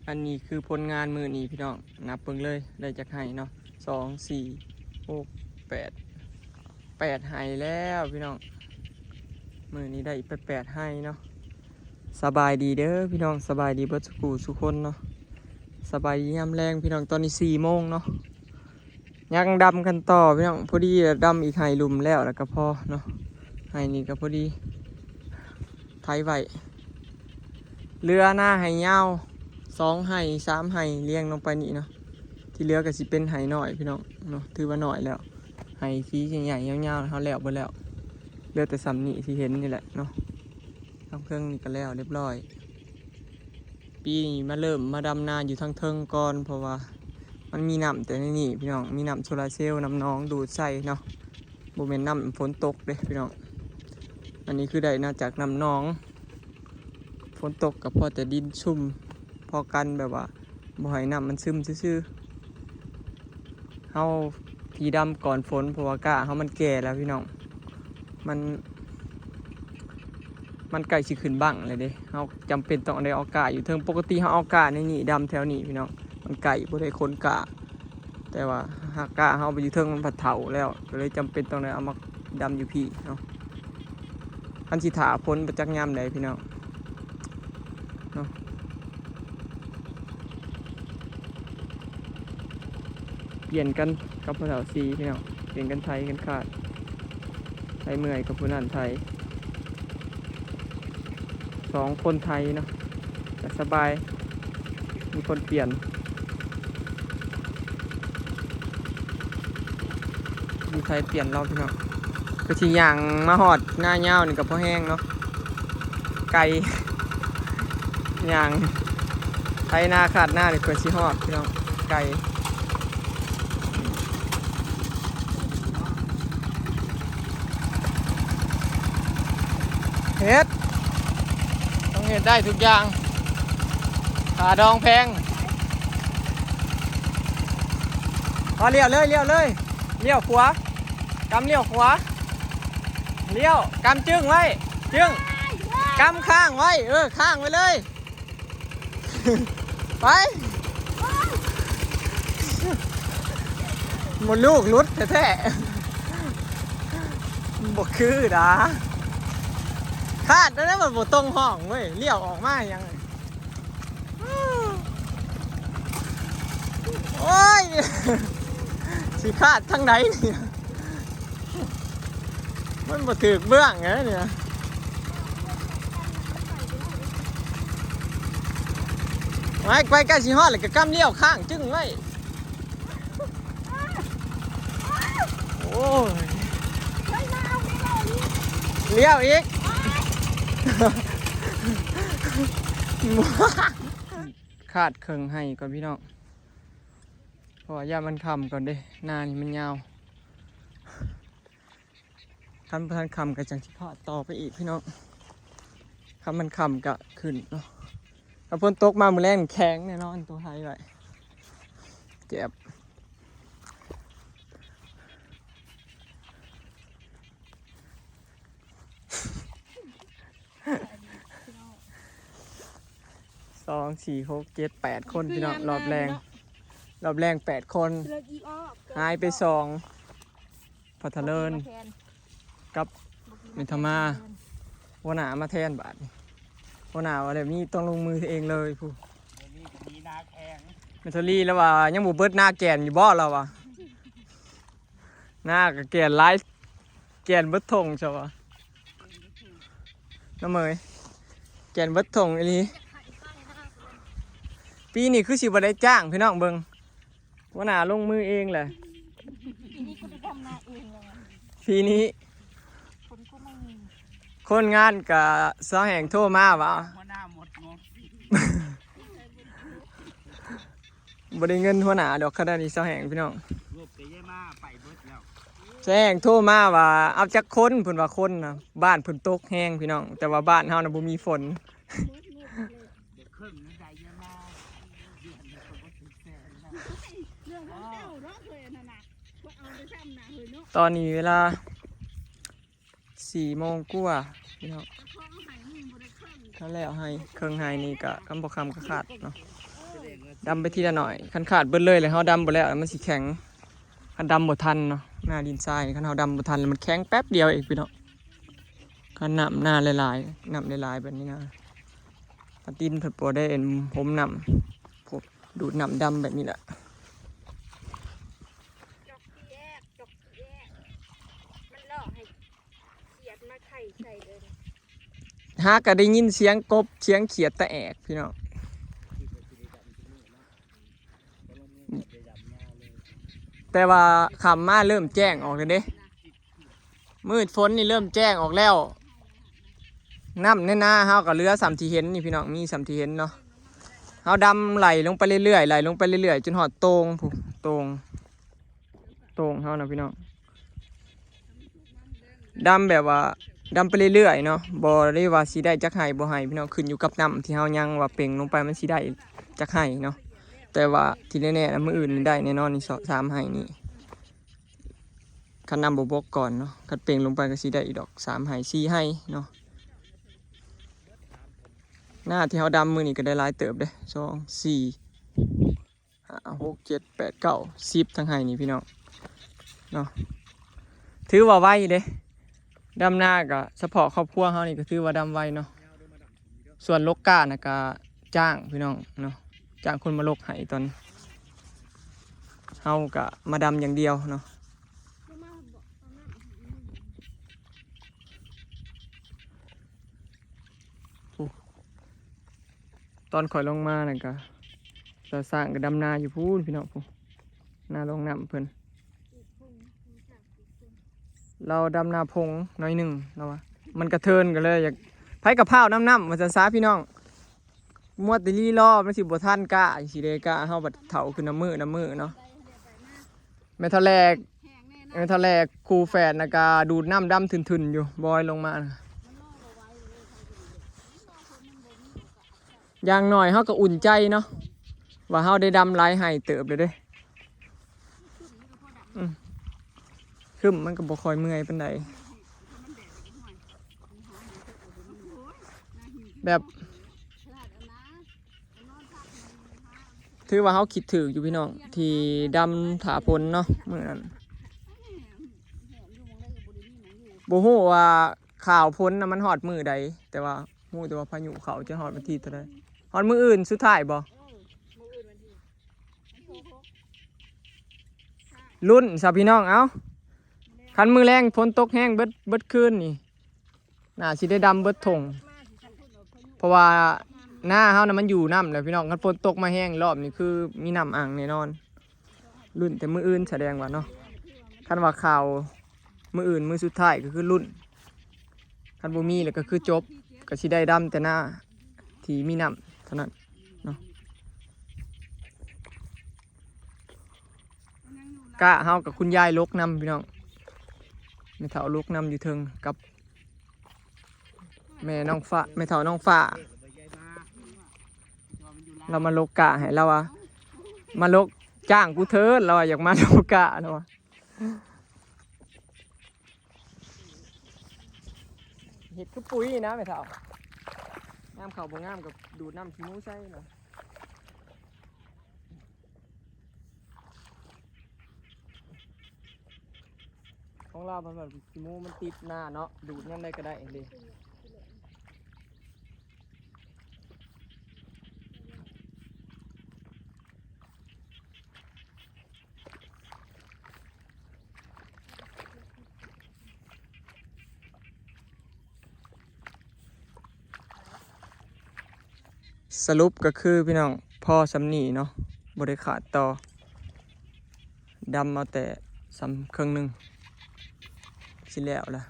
อันนี้คือผลงานมือนี้พี่น้องนับเบิ่งเลยได้จากไห้เนาะ2 4 6 8ไห้แล้วพี่น้องมือนี้ได้ไป8ไห้เนาะสบายดีเด้อพี่น้องสบายดีเบิดสุขุสุคนเนาะสบายดียามแรงพี่น้องตอนนี้4 โมงเนาะยังดำกันต่อพี่น้องพอดีดำอีกไห้ลุมแล้วก็พอเนาะไห้นี้ก็พอดีไถไว้เรือหน้าไห้ยาว2 ไห้3 ไห้เลี้ยงลงไปนี่เนาะที่เหลือก็สิเป็นไห้หน่อยพี่น้องเนาะถือว่าหน่อยแล้วไห้สีใหญ่ๆยาวๆเขาแล้วเบิดแล้วเหลือแต่ซ้ำนี่ที่เห็นนี่แหละเนาะทำเครื่องนี่ก็แล้วเรียบร้อยปีนี้มาเริ่มมาดำนาอยู่ทางเทิงก่อนเพราะว่ามันมีน้ำแต่ในนี่พี่น้องมีน้ำโซลาร์เซลล์น้ำน้องดูดใส่เนาะบ่แม่นน้ำฝนตกเด้พี่น้องอันนี้คือได้มาจากน้ำน้องฝนตกกับพอแต่ดินชุ่มพอกันแบบว่าบ่ให้น้ำมันซึมซื่อๆเฮาพีดำก่อนฝนเพราะว่ากะเฮามันแก่แล้วพี่น้องมันใกล้สิขึ้นบังเลยเด้เฮาจำเป็นต้องได้เอากะอยู่เทิงปกติเฮาเอากะในนี่ดำแถวนี้พี่น้องมันไก่บ่ได้คนกะแต่ว่าหากกะเฮาไปอยู่เทิงมันผัดเถาแล้วก็เลยจำเป็นต้องได้เอามาดำอยู่พี่เนาะอันสิถาพ้นประจักษ์ยามใดพี่น้องเนาะเปลี่ยนกันกับผู้เฒ่าซีพี่น้องเปลี่ยนกันไทยกันขาดไทยเมื่อยกับผู้นั้นไทย2 คนไทยเนาะแต่สบายมีคนเปลี่ยนมีไทยเปลี่ยนเราพี่น้องคือที่อย่างมาหอดหน้าเงานี่กับพ่อแห้งเนาะไก่อย่างไทยหน้าขาดหน้านี่เพื่อชี้หอดพี่น้องไก่เฮ็ดต้องเฮ็ดได้ทุกอย่างขาดองแพงพอเลี้ยวเลยเลี้ยวขวากำเลี้ยวขวาเลี้ยวกำจึ้งไว้จึ้งกำข้างไว้ข้างไว้เลย ไปหมดลูกลุดแท้ๆบกคือด่าคาดแล้วนะมันบตรงห้องเว้ยเลี้ยวออกมายังโอ้ยสิคาดทั้งไหนเนี่ยมันบ่ถือเบื้องไงเนี่ยไปใกล้สิฮอดเลยก็กำเลี้ยวข้างจึ้งไว้โอ้ยเลี้ยวอีกคาดเคิงให้ก่อนพี่น้องเพราะว่าย่ามันคำก่อนเด้หน้านี่มันยาวคันพันคำกับจังที่พาต่อไปอีกพี่น้องคำมันคำกะขึ้นเนาะถ้าฝนตกมามือแรงแข็งแน่นอนตัวไทยไว้เจ็บ2 4 6 7 8 คนพี่น้องรอบแรง8 คนหายไป2พัทเลินกับมิธมาหัวหน้ามาแทนบาทหัวหน้าว่าแบบนี้ต้องลงมือเองเลยผู้มีนาแข็งเมทัลลี่แล้วว่ายังบุเบิดหน้าแกนอยู่บ่เราวะหน้ากับแกนไลฟ์แกนเบิดทงใช่ปะน้ำเมยแกนเบิดทงอีนี้ปีนี้คือสิบ่ได้จ้างพี่น้องเบิ่งหัวหน้าลงมือเองแหละปีนี้ก็ไปทำนาเองเลยปีนี้คนงานกับสาวแห่งโทรมาวะหัวหน้าหมดบ่ได้เงินหัวหน้าดอกขนาดนี้สาวแห่งพี่น้องสาวแห่งโทรมาว่าเอาจักคนเพิ่นว่าคนนะบ้านเพิ่นตกแห้งพี่น้องแต่ว่าบ้านเฮาน่ะบ่มีฝนตอนนี้เวลา4 โมงกว่าพี่น้องเขาแล้วให้เครื่องไฮนี่กะคำบอกคำก็ขาดเนาะ ดำไปทีละหน่อยคันขาดเบิดเลยเลยเขาดำหมดแล้วมันสิแข็งคันดำหมดทันเนาะหน้าดินทรายคันเขาดำหมดทันแล้วมันแข็งแป๊บเดียวเองพี่เนาะคันน้ำหน้าหลายๆน้ำหลายๆแบบนี้นะคันดินผัดปวดได้เอ็นผมน้ำผมดูดน้ำดำแบบนี้แหละจอกแยกมันล่อให้เขียดมาไข่ใส่เลยหาก็ได้ยินเสียงกบเสียงเขียดตะแอกพี่น้องแต่ว่าคำมาเริ่มแจ้งออกเลยเด้มืดฝนนี่เริ่มแจ้งออกแล้วน้ำในนาเฮากับเรือสามทีเห็นนี่พี่น้องมีสามทีเห็นเนาะเฮาดำไหลลงไปเรื่อยๆไหลลงไปเรื่อยๆจนหอดตรงผูตรงเฮานะพี่น้องดำแบบว่าดำไปเรื่อยๆเนาะบ่ได้ว่าสิได้จักไห้บ่ไห้พี่น้องขึ้นอยู่กับน้ำที่เฮายังว่าเป่งลงไปมันสิได้จักไห้เนาะแต่ว่าที่แน่ๆมื้ออื่นได้แน่นอนนี่3ไห้นี่คันนำบ่บกก่อนเนาะคันเป่งลงไปก็สิได้อีกดอก3ไห้4ไห้เนาะหน้าที่เฮาดำมื้อนี้ก็ได้หลายเติบเด้2 4 5 6 7 8 9 10ทั้งไห้นี่พี่น้องเนาะถือว่าไวเด้ดำหน้าก็เฉพาะครอบครัวเฮานี่ก็ถือว่าดำไวเนาะส่วนลกกานะก็จ้างพี่น้องเนาะจ้างคนมาลกให้ตอนเฮาก็มาดำอย่างเดียวเนาะตอนข่อยลงมาน่ะก็เราสร้างก็ดำนาอยู่พูนพี่น้องพูนนาลงน้ำเพิ่นเราดำนาพงน้อยหนึ่งเราว่ามันกระเทินกันเลยอยากไผกับข้าวน้ำมันจะซาพี่น้องมัวติลี่รอบมันสิบ่ทันกะสิเดกะเฮาบัดเฒ่าขึ้นน้ำมือเนาะแม่ทะแลกครูแฝดนะกาดูดน้ำดำถึนๆอยู่บอยลงมานะอย่างหน่อยเฮาก็อุ่นใจเนาะว่าเฮาได้ดำหลายให้เติบเลยเด้ขึ้นมันก็บ่ค่อยเมื่อยปานใดแบบถือว่าเขาคิดถืออยู่พี่น้องที่ดำถาพลเนาะเมื่อนั้นโบฮู้ว่าข่าวพ้นนะมันหอดมือใดแต่ว่าฮู้แต่ว่าพายุเขาจะหอดวันที่เท่าใดหอดมืออื่นสุดท้ายบ่รุ่นสาวพี่น้องเอ้าคันมือแรงฝนตกแห้งเบิดคืนนี่น่าสิได้ดำเบิดถงเพราะว่าหน้าเฮานะมันอยู่น้ำเลยพี่น้องคันฝนตกมาแห้งรอบนี่คือมีน้ำอ่างแน่นอนรุ่นแต่มืออื่นแสดงว่าเนาะคันว่าข่าวมืออื่นมือสุดท้ายก็คือรุ่นคันบ่มีแล้วก็คือจบก็สิได้ดำแต่หน้าที่มีน้ำเท่านั้นเนาะกะเฮากับคุณยายลกน้ำพี่น้องแม่เฒ่าลกน้ำอยู่เทิงกับแม่น้องฟ้าแม่เฒ่าน้องฟ้าเรามาโลกะให้เราอะมาโลกจ้างกูเถิดเราอยากมาโลกะเราอะเห็ดคือปุ๋ยนะแม่เฒ่างามเขาบ่งามกับดูดน้ำขี้มูใช่เนาะของเรามันแบบขี้มูมันติดหน้าเนาะดูดงั้นได้ก็ได้เลยสรุปก็คือพี่น้องพ่อสำนีเนาะบริขาดต่อดำเอาแต่สำเครื่องหนึ่งสิแล้วล่ะ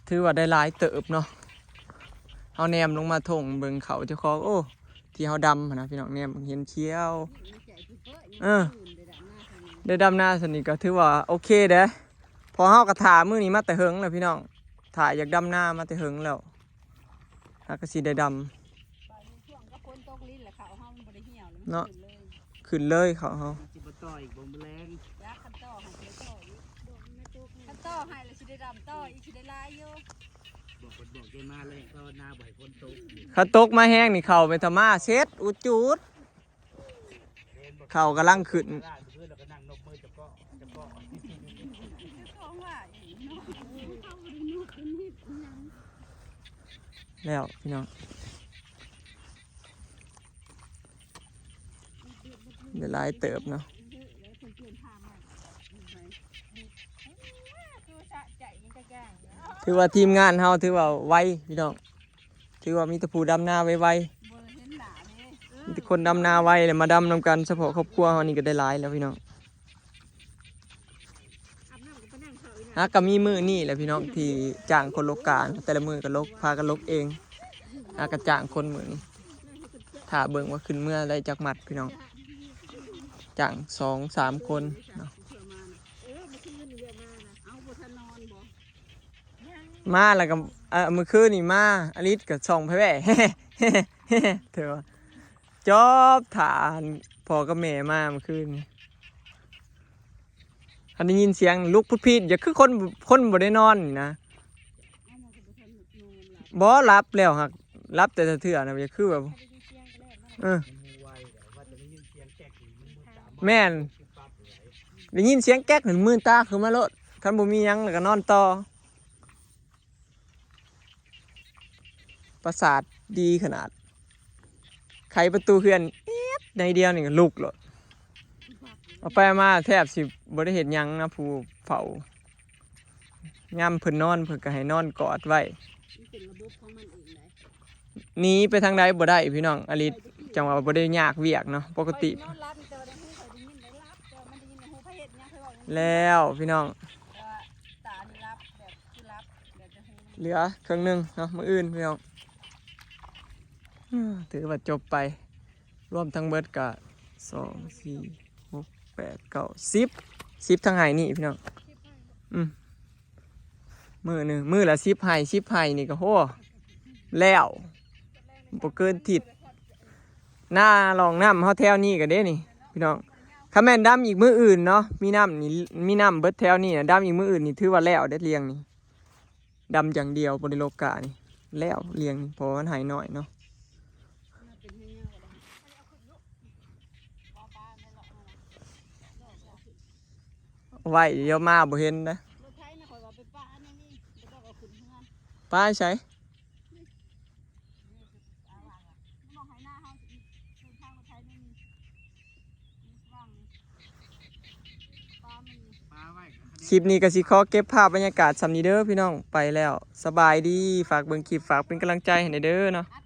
ถือว่าได้หลายเติบเนาะเอาแนมลงมาถงเบิ่งเขาเจ้าของโอ้ที่เขาดำนะพี่น้องแนมเห็นเชี่ยวได้ดำหน้าสนิทก็ถือว่าโอเคเด้พอเฮากระถามื้อนี้มาแต่เฮิงแล้วพี่น้องถ่ายอยากดำหน้ามาแต่เฮิงแล้วถ้าก็สิได้ดำเนาะขึ้นเลยเขาขั้นต่อให้เลยสิได้ดำต่ออีกสิได้ลายอยู่บอกแกมาเลยเขาหน้าบ่อยฝนตกเขาตกมาแห้งนี่เขาไปทำมาเช็ดอุดจูด เขากำลังขึ้น ล่าเพื่อนเราก็นั่งนกมือจับก็แล้วพี่น้องเดี๋ยวหลายเติบเนาะ คือสะใจมันจะแก่งเนาะ ถือว่าทีมงานเฮาถือว่าไวพี่น้องถือว่ามีแตะผู้ดำนาไว บ่เห็นหน้าเลย ๆมีแต่คนดำนาไวเลยมาดำนำกันเฉพาะครอบครัวเฮานี่ก็ได้หลายแล้วพี่น้อง อาบน้ำก็ไปนั่งเขาอีก ฮะก็มีมือนี่แหละพี่น้องที่จ้างคนลกกาแต่ละมือก็ลกพากันลกเองก็จ้างคนมือนี่ถ้าเบิ่งว่าขึ้นเมื่อได้จักหมัดพี่น้องจ้าง2-3 คนเนาะ เอาบ่ทันนอนบ่ มาแล้วก็เมื่อคืนนี่มาอลิศกับส่องไปแว่ เถอะจอบฐานพอกับแม่มาเมื่อคืนนี่คันได้ยินเสียงลุกพุดพีดอย่าคือคนบ่ได้นอนนี่นะบ่รับแล้วหักรับแต่เถื่อนะอย่าคือแบบเออ มันไวว่าจะได้ยินเสียงแจ๊กมันมือตาม แม่น ปั๊บเลย ได้ยินเสียงแก๊กหนึ่งมื่นตาคือมาโลดคันบ่มีหยังแล้วก็นอนต่อประสาทดีขนาดไขประตูเฮือนเอี๊ยดในเดียวนี่ก็ลุกโลดเอาไปมาแทบสิบ่ได้เฮ็ดหยังนะผู้เฝ้าย่ำเพิ่นนอนเพิ่นก็ให้นอนกอดไว้ มันเป็นระบบของมันเองเลย หนีไปทางใดบ่ได้พี่น้องอลิศจังว่าบ่ได้ยากเวียกเนาะปกติ นอนรับแต่ว่าได้ฮู้เขาได้ยินได้รับแต่ว่ามันได้ยินฮู้พระเฮ็ดหยังเคยบอก แล้วพี่น้อง แต่ว่าตานี่รับแบบคือรับแบบจะฮู้ เหลือเครื่องหนึงเนาะมื้ออื่นพี่น้องถือว่าจบไปรวมทั้งเบิดก็2 4 6 8 9 10ทางไหนี่พี่น้องมื้อหนึงมื้อละ10ไหนี่ก็โหแล้วบ่เกินทิศหน้าลองน้ำเฮาแถวนี้ก็เด้นี่พี่น้องถ้าแม่นดำอีกมื้ออื่นเนาะมีน้ำนี่มีน้ำเบิดแถวนี้นะดำอีกมื้ออื่นนี่ถือว่าแล้วเด็ดเลี้ยงนี่ดำอย่างเดียวบ่ได้โลกานี่แล้วเลี้ยงนี่เพราะว่ามันหายน้อยเนาะไว้เดี๋ยวมาบ่เห็นนะ รถไถนะข่อยว่าไปป้าอันนี้บ่ต้องเอาขึ้นเฮือน ป้าใช้ เอาว่างอ่ะมองให้หน้าเฮาสิคือทางรถไถนี่มีว่างป้ามัน ปลาไว้ คลิปนี้ก็สิขอเก็บภาพบรรยากาศสำนี้เด้อพี่น้องไปแล้วสบายดีฝากเบิ่งคลิปฝากเป็นกำลังใจให้หน่อยเด้อเนาะ อัด